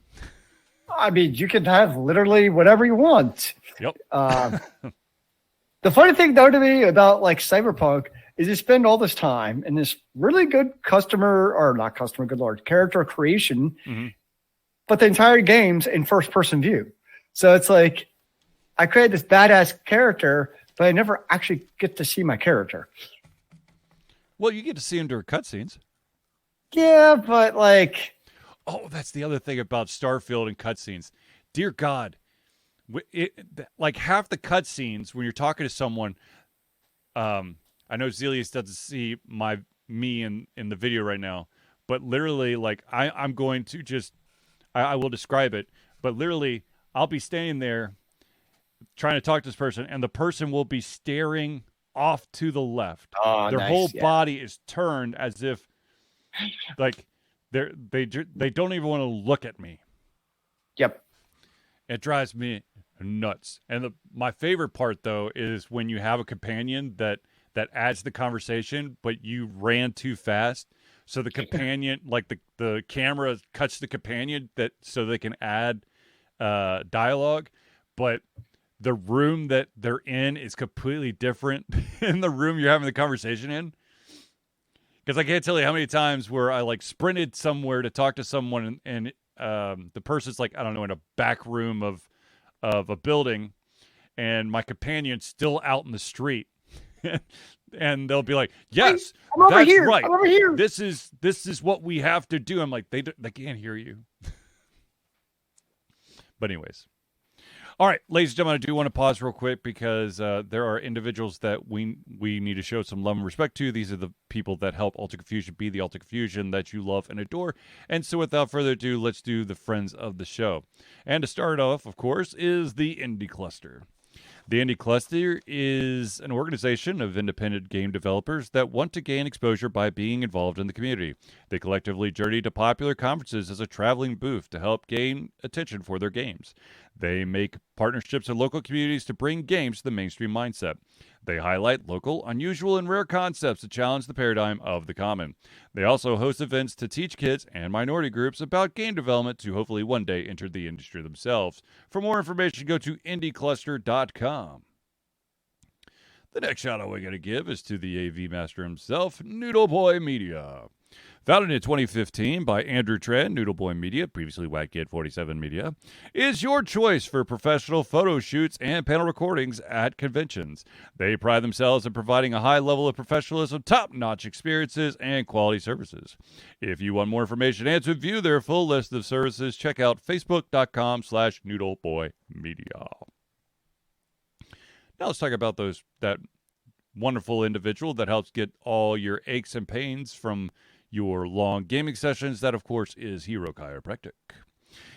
I mean, you can have literally whatever you want. Yep. The funny thing, though, to me about like Cyberpunk is you spend all this time in this really good character creation, but the entire game's in first-person view. So it's like, I created this badass character, but I never actually get to see my character. Well, you get to see him during cutscenes. Yeah, but like... Oh, that's the other thing about Starfield and cutscenes. Dear God. Like half the cutscenes, when you're talking to someone... I know Zealeus doesn't see me in the video right now, but literally, like, I'm going to just... I will describe it, but literally, I'll be standing there trying to talk to this person, and the person will be staring off to the left. Their whole body is turned as if, like, they don't even want to look at me. Yep. It drives me nuts. And my favorite part, though, is when you have a companion that adds to the conversation, but you ran too fast. So the companion, like the camera cuts the companion so they can add dialogue, but the room that they're in is completely different in the room you're having the conversation in. Because I can't tell you how many times where I like sprinted somewhere to talk to someone and the person's like, I don't know, in a back room of a building, and my companion's still out in the street. and they'll be like, "Yes, I'm over that's here. right. I'm over here. This is what we have to do." I'm like, they can't hear you. But anyways. All right, ladies and gentlemen, I do want to pause real quick because there are individuals that we need to show some love and respect to. These are the people that help Ultra Confusion be the Ultra Confusion that you love and adore. And so without further ado, let's do the friends of the show. And to start off, of course, is the Indie Cluster. The Indie Cluster is an organization of independent game developers that want to gain exposure by being involved in the community. They collectively journey to popular conferences as a traveling booth to help gain attention for their games. They make partnerships with local communities to bring games to the mainstream mindset. They highlight local, unusual, and rare concepts to challenge the paradigm of the common. They also host events to teach kids and minority groups about game development to hopefully one day enter the industry themselves. For more information, go to indiecluster.com. The next shout out we're going to give is to the AV master himself, Noodle Boy Media. Founded in 2015 by Andrew Tran, Noodle Boy Media, previously Wack Kid 47 Media, is your choice for professional photo shoots and panel recordings at conventions. They pride themselves in providing a high level of professionalism, top-notch experiences, and quality services. If you want more information and to view their full list of services, check out facebook.com/noodleboymedia. Now let's talk about that wonderful individual that helps get all your aches and pains from your long gaming sessions. That, of course, is Hero Chiropractic.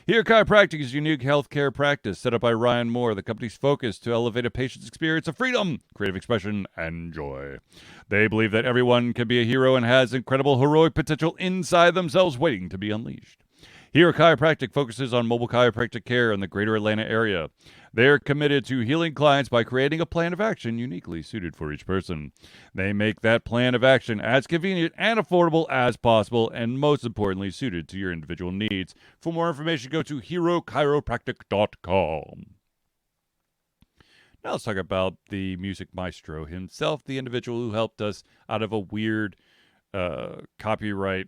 Hero Chiropractic is a unique healthcare practice set up by Ryan Moore, the company's focus to elevate a patient's experience of freedom, creative expression, and joy. They believe that everyone can be a hero and has incredible heroic potential inside themselves waiting to be unleashed. Hero Chiropractic focuses on mobile chiropractic care in the greater Atlanta area. They are committed to healing clients by creating a plan of action uniquely suited for each person. They make that plan of action as convenient and affordable as possible, and most importantly, suited to your individual needs. For more information, go to herochiropractic.com. Now let's talk about the music maestro himself, the individual who helped us out of a weird copyright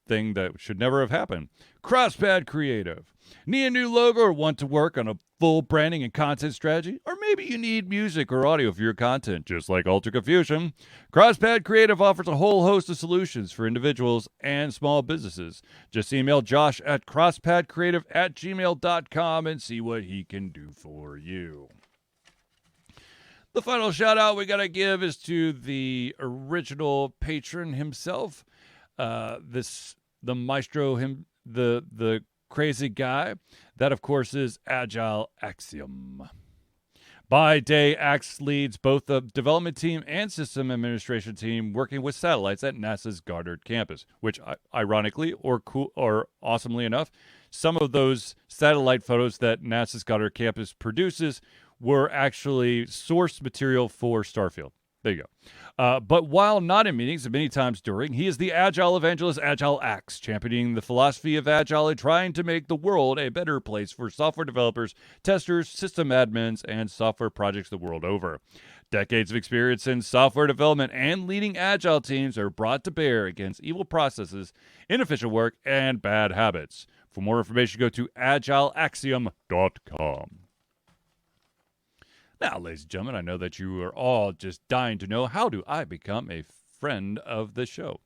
thing that should never have happened. Crosspad Creative. Need a new logo or want to work on a full branding and content strategy? Or maybe you need music or audio for your content, just like Ultra Confusion. Crosspad Creative offers a whole host of solutions for individuals and small businesses. Just email Josh at crosspadcreative@gmail.com and see what he can do for you. The final shout out we got to give is to the original patron himself. The maestro, the crazy guy. That, of course, is Agile Axiom. By day, Ax leads both the development team and system administration team working with satellites at NASA's Goddard campus, which, ironically or awesomely enough, some of those satellite photos that NASA's Goddard campus produces were actually source material for Starfield. There you go. But while not in meetings and many times during, he is the Agile evangelist, Agile Axe, championing the philosophy of Agile and trying to make the world a better place for software developers, testers, system admins, and software projects the world over. Decades of experience in software development and leading Agile teams are brought to bear against evil processes, inefficient work, and bad habits. For more information, go to agileaxiom.com. Now, ladies and gentlemen, I know that you are all just dying to know, how do I become a friend of the show?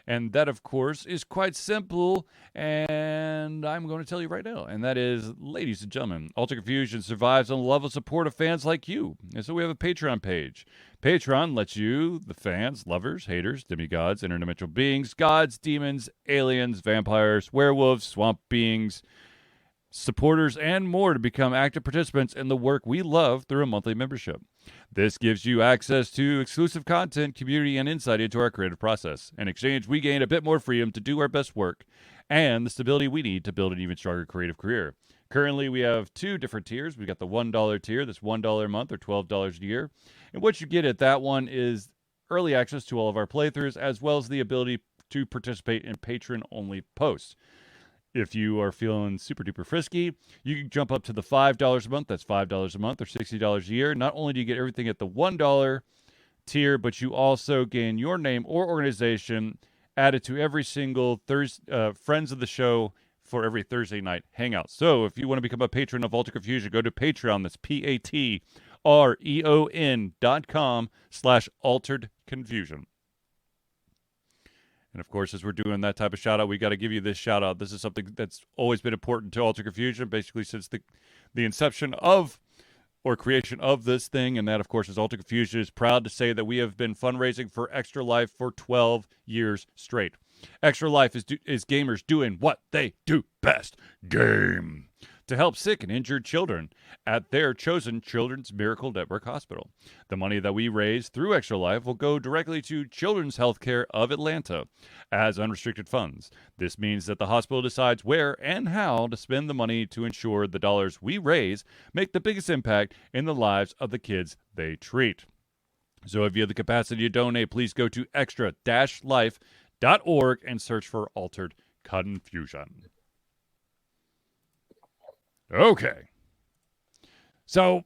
And that, of course, is quite simple, and I'm going to tell you right now. And that is, ladies and gentlemen, Ultra Confusion survives on the love of support of fans like you. And so we have a Patreon page. Patreon lets you, the fans, lovers, haters, demigods, interdimensional beings, gods, demons, aliens, vampires, werewolves, swamp beings, supporters, and more to become active participants in the work we love through a monthly membership. This gives you access to exclusive content, community, and insight into our creative process. In exchange, we gain a bit more freedom to do our best work and the stability we need to build an even stronger creative career. Currently, we have two different tiers. We've got the $1 tier, that's $1 a month or $12 a year. And what you get at that one is early access to all of our playthroughs, as well as the ability to participate in patron-only posts. If you are feeling super duper frisky, you can jump up to the $5 a month. That's $5 a month or $60 a year. Not only do you get everything at the $1 tier, but you also gain your name or organization added to every single Friends of the Show for every Thursday night hangout. So if you want to become a patron of Ultra Confusion, go to Patreon. That's REON.com/alteredconfusion. And of course, as we're doing that type of shout out, we got to give you this shout out. This is something that's always been important to Altered Confusion, basically since the inception of or creation of this thing. And that, of course, is Altered Confusion is proud to say that we have been fundraising for Extra Life for 12 years straight. Extra Life is gamers doing what they do best, game, to help sick and injured children at their chosen Children's Miracle Network Hospital. The money that we raise through Extra Life will go directly to Children's Healthcare of Atlanta as unrestricted funds. This means that the hospital decides where and how to spend the money to ensure the dollars we raise make the biggest impact in the lives of the kids they treat. So if you have the capacity to donate, please go to extra-life.org and search for Altered Confusion. Okay. So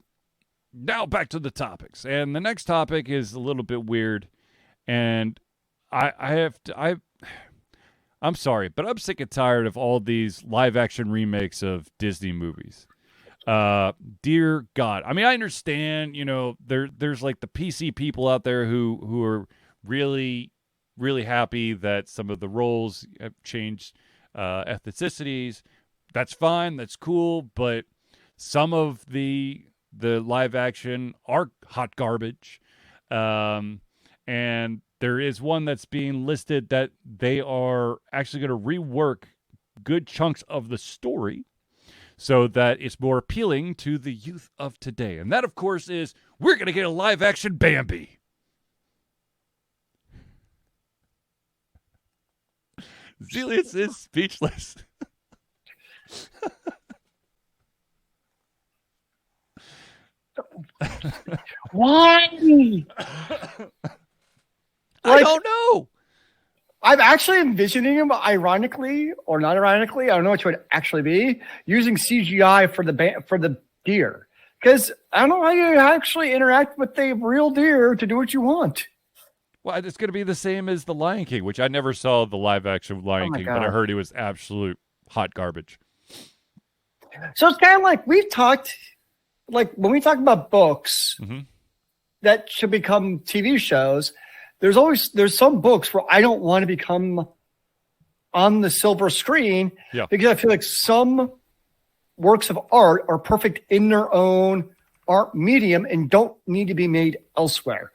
now back to the topics. And the next topic is a little bit weird. And I'm sorry, but I'm sick and tired of all these live action remakes of Disney movies. Dear God. I mean, I understand, there's like the PC people out there who are really, really happy that some of the roles have changed ethnicities. That's fine. That's cool. But some of the live action are hot garbage. And there is one that's being listed that they are actually going to rework good chunks of the story so that it's more appealing to the youth of today. And that, of course, is we're going to get a live action Bambi. Zealeus is speechless. Why? I don't know. I'm actually envisioning him, ironically or not ironically, I don't know which would actually be, using CGI for the deer. Because I don't know how you actually interact with the real deer to do what you want. Well, it's going to be the same as The Lion King, which I never saw the live action Lion King, but I heard it was absolute hot garbage. So it's kind of like we've talked, like when we talk about books that should become TV shows, there's some books where I don't want to become on the silver screen because I feel like some works of art are perfect in their own art medium and don't need to be made elsewhere.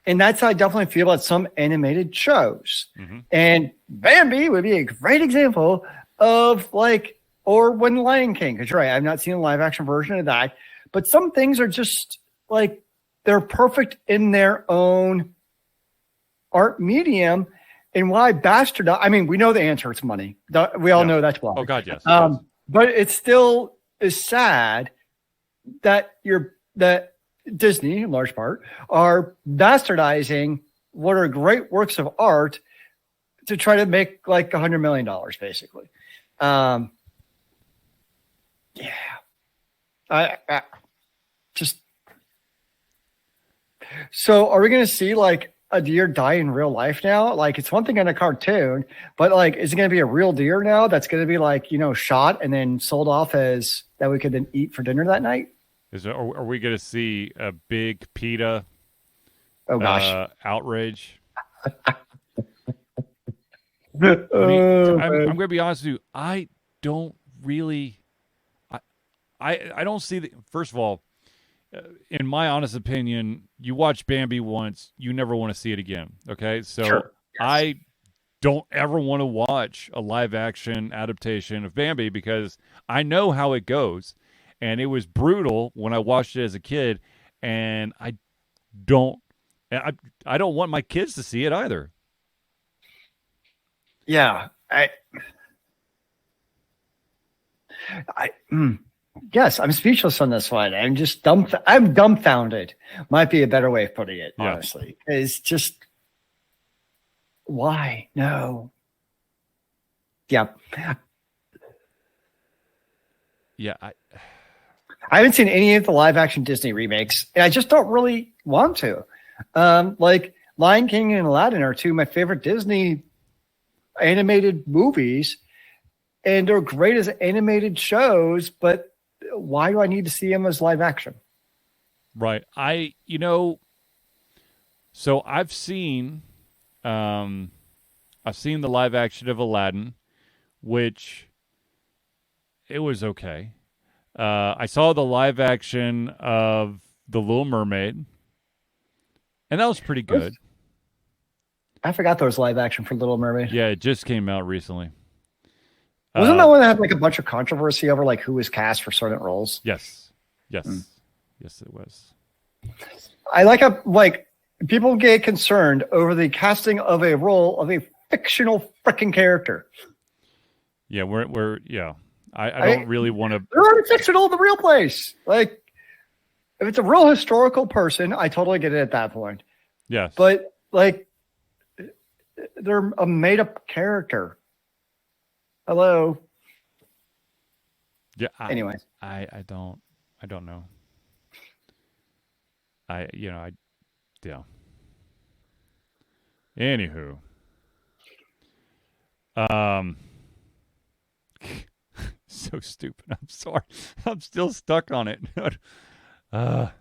And that's how I definitely feel about some animated shows. And Bambi would be a great example of or when Lion King, because you're right, I've not seen a live action version of that. But some things are just like, they're perfect in their own art medium. And why bastardize? I mean, we know the answer. It's money. We all know that's why. Oh, God, yes. But it still is sad that that Disney, in large part, are bastardizing what are great works of art to try to make like $100 million, basically. Yeah. I just. So are we going to see like a deer die in real life now? Like, it's one thing in a cartoon, but like, is it going to be a real deer now that's going to be like, shot and then sold off as that we could then eat for dinner that night? Are we going to see a big PETA outrage? I'm going to be honest with you. I don't really. I don't see the. First of all, in my honest opinion, you watch Bambi once, you never want to see it again. Okay, so sure. Yes. I don't ever want to watch a live action adaptation of Bambi because I know how it goes, and it was brutal when I watched it as a kid, and I don't want my kids to see it either. Yeah, Yes, I'm speechless on this one. I'm just I'm dumbfounded. Might be a better way of putting it, honestly. It's just, why? No. Yeah. Yeah. I haven't seen any of the live action Disney remakes, and I just don't really want to. Like Lion King and Aladdin are two of my favorite Disney animated movies, and they're great as animated shows, but why do I need to see them as live action? Right. So I've seen the live action of Aladdin, which it was okay. I saw the live action of The Little Mermaid, and that was pretty good. I forgot there was live action for Little Mermaid. Yeah, it just came out recently. Wasn't that one that had like a bunch of controversy over like who was cast for certain roles? Yes. Yes, it was. I like people get concerned over the casting of a role of a fictional freaking character. Yeah, I don't really want to. They're already fictional in the real place. Like, if it's a real historical person, I totally get it at that point. Yes. But like, they're a made-up character. Hello. Yeah. Anyway, I don't know. Yeah. Anywho. So stupid. I'm sorry. I'm still stuck on it. Well,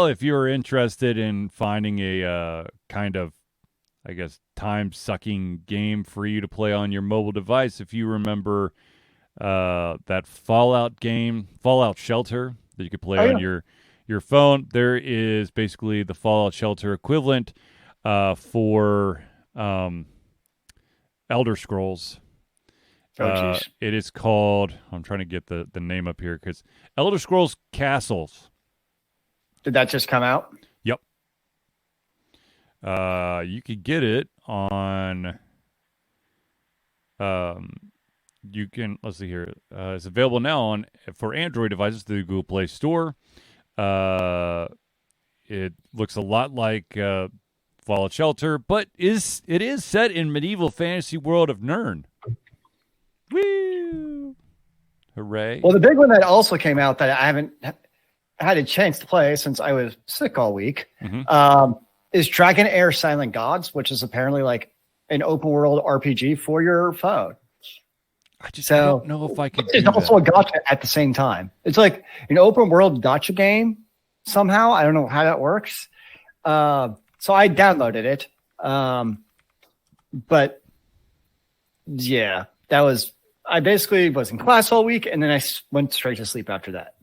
if you're interested in finding a kind of, I guess, time-sucking game for you to play on your mobile device, if you remember that Fallout game, Fallout Shelter, that you could play on your phone, there is basically the Fallout Shelter equivalent for Elder Scrolls. It is called, I'm trying to get the name up here, because Elder Scrolls Castles. Did that just come out? Yep. You could get it on. You can, let's see here. It's available now for Android devices through the Google Play Store. It looks a lot like Fallout Shelter, but it is set in medieval fantasy world of Nirn. Woo! Hooray! Well, the big one that also came out that I haven't had a chance to play since I was sick all week is Dragon Air Silent Gods, which is apparently like an open world RPG for your phone. I don't know if I could. It's also a gacha at the same time. It's like an open world gacha game somehow. I don't know how that works. So I downloaded it. But yeah, I basically was in class all week and then I went straight to sleep after that.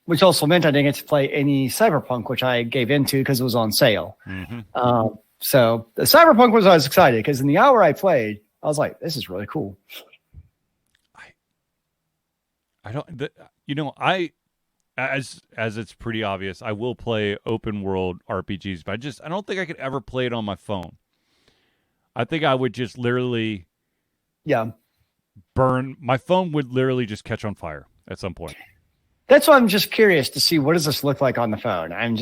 Which also meant I didn't get to play any Cyberpunk, which I gave into because it was on sale. So the Cyberpunk I was excited because in the hour I played, I was like, this is really cool. As it's pretty obvious, I will play open world RPGs, but I don't think I could ever play it on my phone. I think I would just literally burn. My phone would literally just catch on fire at some point. That's why I'm just curious to see what does this look like on the phone. I'm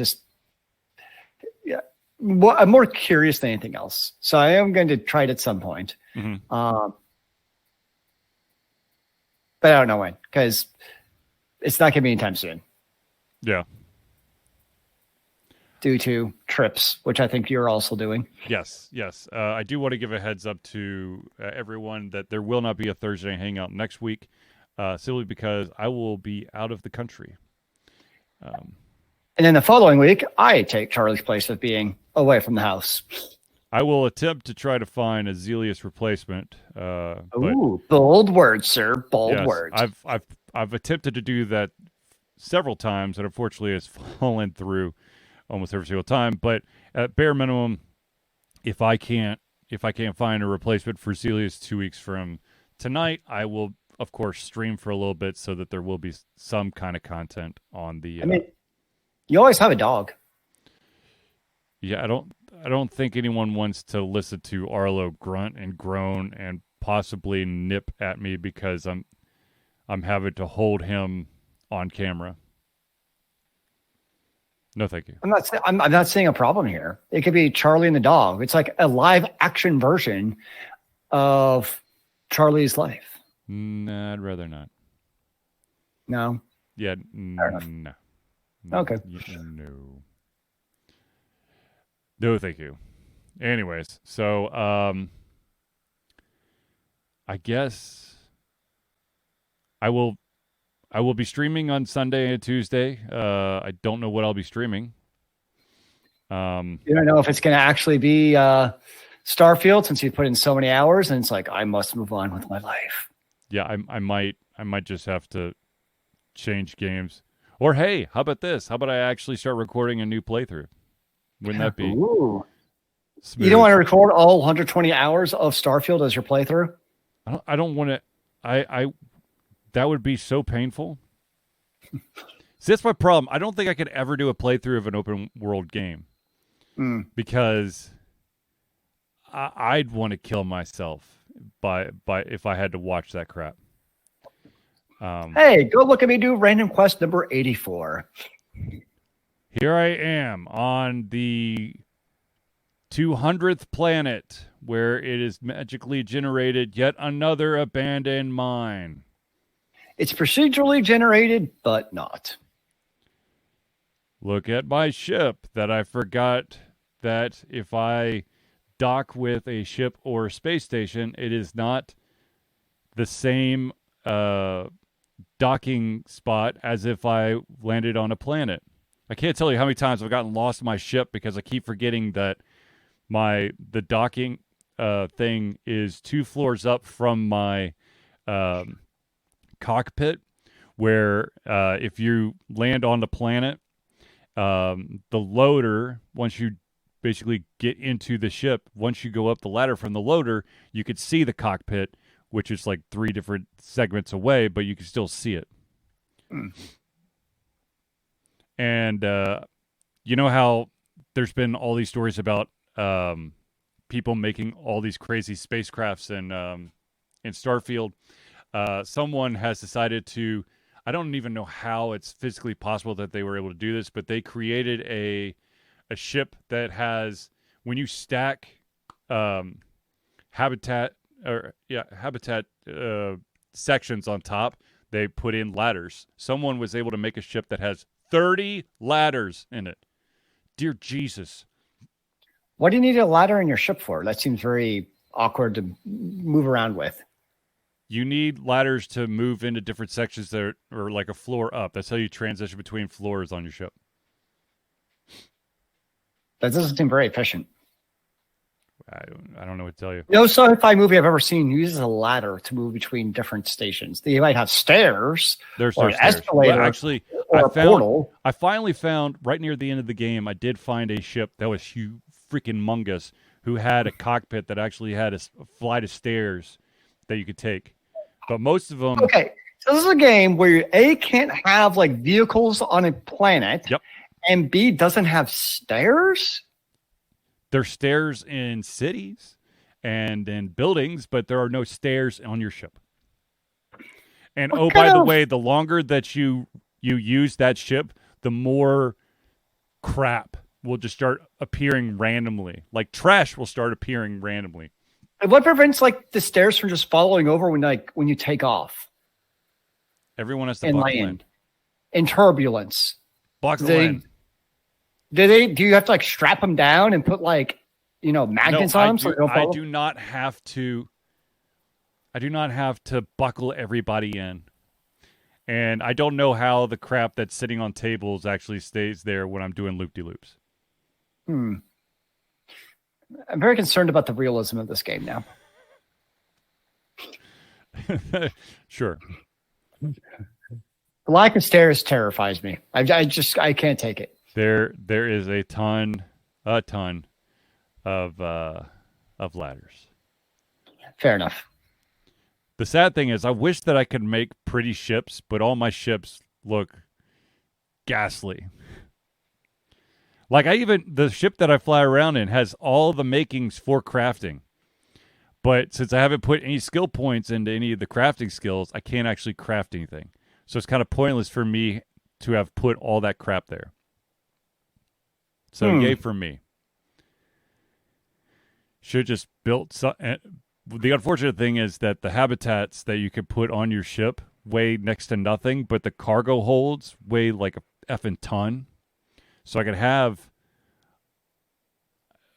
more curious than anything else. So I am going to try it at some point. But I don't know when, because it's not going to be anytime soon. Yeah. Due to trips, which I think you're also doing. Yes. I do want to give a heads up to everyone that there will not be a Thursday Hangout next week, simply because I will be out of the country. And then the following week, I take Charlie's place of being away from the house. I will attempt to try to find a Zealeus replacement. Bold words, sir. Bold words. I've attempted to do that several times, and unfortunately, it's fallen through almost every single time. But at bare minimum, if I can't find a replacement for Zealeus 2 weeks from tonight, I will, of course, stream for a little bit so that there will be some kind of content on the. I mean, you always have a dog. Yeah, I don't think anyone wants to listen to Arlo grunt and groan and possibly nip at me because I'm having to hold him on camera. No, thank you. I'm not seeing a problem here. It could be Charlie and the dog. It's like a live action version of Charlie's life. Nah, I'd rather not. No. Yeah. No. Okay. No. No, thank you. Anyways, so I guess I will I will be streaming on Sunday and Tuesday. I don't know what I'll be streaming. You don't know if it's going to actually be Starfield, since you put in so many hours, and it's like, I must move on with my life. Yeah, I might just have to change games. Or hey, how about this? How about I actually start recording a new playthrough? Wouldn't that be Ooh. smooth? You don't want to record all 120 hours of Starfield as your playthrough? I don't want to. I that would be so painful. See, that's my problem. I don't think I could ever do a playthrough of an open world game because I'd want to kill myself by if I had to watch that crap. Hey, go look at me do random quest number 84. Here I am on the 200th planet where it is magically generated yet another abandoned mine. It's procedurally generated, but not. Look at my ship that I forgot that if I dock with a ship or a space station, it is not the same docking spot as if I landed on a planet. I can't tell you how many times I've gotten lost in my ship because I keep forgetting that the docking thing is 2 floors up from my cockpit, where if you land on the planet, the loader, once you basically get into the ship, once you go up the ladder from the loader, you could see the cockpit, which is like 3 different segments away, but you can still see it. And you know how there's been all these stories about people making all these crazy spacecrafts in Starfield. Someone has decided to, I don't even know how it's physically possible that they were able to do this, but they created a ship that has, when you stack habitat sections on top, they put in ladders. Someone was able to make a ship that has 30 ladders in it. Dear Jesus. What do you need a ladder in your ship for? That seems very awkward to move around with. You need ladders to move into different sections that are like a floor up. That's how you transition between floors on your ship. That doesn't seem very efficient. I don't know what to tell you. No sci-fi movie I've ever seen uses a ladder to move between different stations. They might have stairs, There's or no an stairs. escalator, Well, actually, or a portal. I finally found, right near the end of the game, I did find a ship that was freaking mungus, who had a cockpit that actually had a flight of stairs that you could take. But most of them... Okay, so this is a game where you, A, can't have like vehicles on a planet, Yep. and B, doesn't have stairs? There's stairs in cities and in buildings, but there are no stairs on your ship. And by the way, the longer that you use that ship, the more crap will just start appearing randomly. Like trash will start appearing randomly. And what prevents like the stairs from just falling over when you take off? Everyone has to buckle in. In turbulence. Buckle in. Do you have to like strap them down and put like, magnets on them? So they don't fall? I do not have to buckle everybody in. And I don't know how the crap that's sitting on tables actually stays there when I'm doing loop-de-loops. I'm very concerned about the realism of this game now. Sure. The lack of stairs terrifies me. I can't take it. There is a ton of ladders. Fair enough. The sad thing is, I wish that I could make pretty ships, but all my ships look ghastly. Like the ship that I fly around in has all the makings for crafting. But since I haven't put any skill points into any of the crafting skills, I can't actually craft anything. So it's kind of pointless for me to have put all that crap there. So yay for me. Should have just built some. The unfortunate thing is that the habitats that you could put on your ship weigh next to nothing, but the cargo holds weigh like a effing ton. So I could have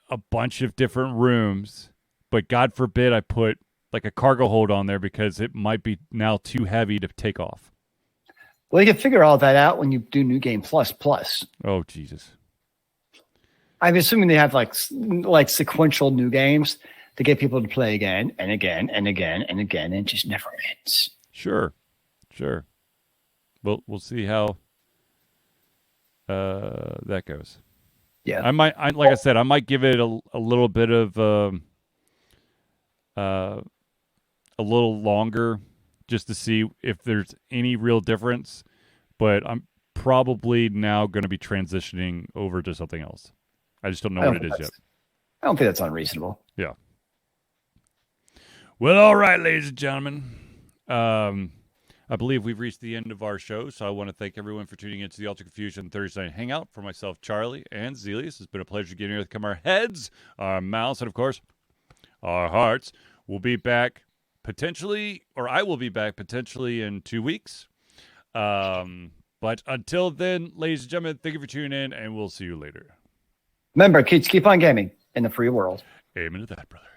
a bunch of different rooms, but God forbid I put like a cargo hold on there because it might be now too heavy to take off. Well, you can figure all that out when you do New Game Plus. Oh, Jesus. I'm assuming they have like sequential new games to get people to play again and again and again and again, and it just never ends. Sure. We'll see how that goes. Yeah. like I said, I might give it a little bit of a little longer just to see if there's any real difference, but I'm probably now going to be transitioning over to something else. I just don't know what it is yet. I don't think that's unreasonable. Yeah. Well, all right, ladies and gentlemen. I believe we've reached the end of our show, so I want to thank everyone for tuning into the Ultra Confusion Thursday Night Hangout. For myself, Charlie, and Zealeus, it's been a pleasure getting here to come our heads, our mouths, and, of course, our hearts. We'll be back potentially, or I will be back potentially in 2 weeks. But until then, ladies and gentlemen, thank you for tuning in, and we'll see you later. Remember, kids, keep on gaming in the free world. Amen to that, brother.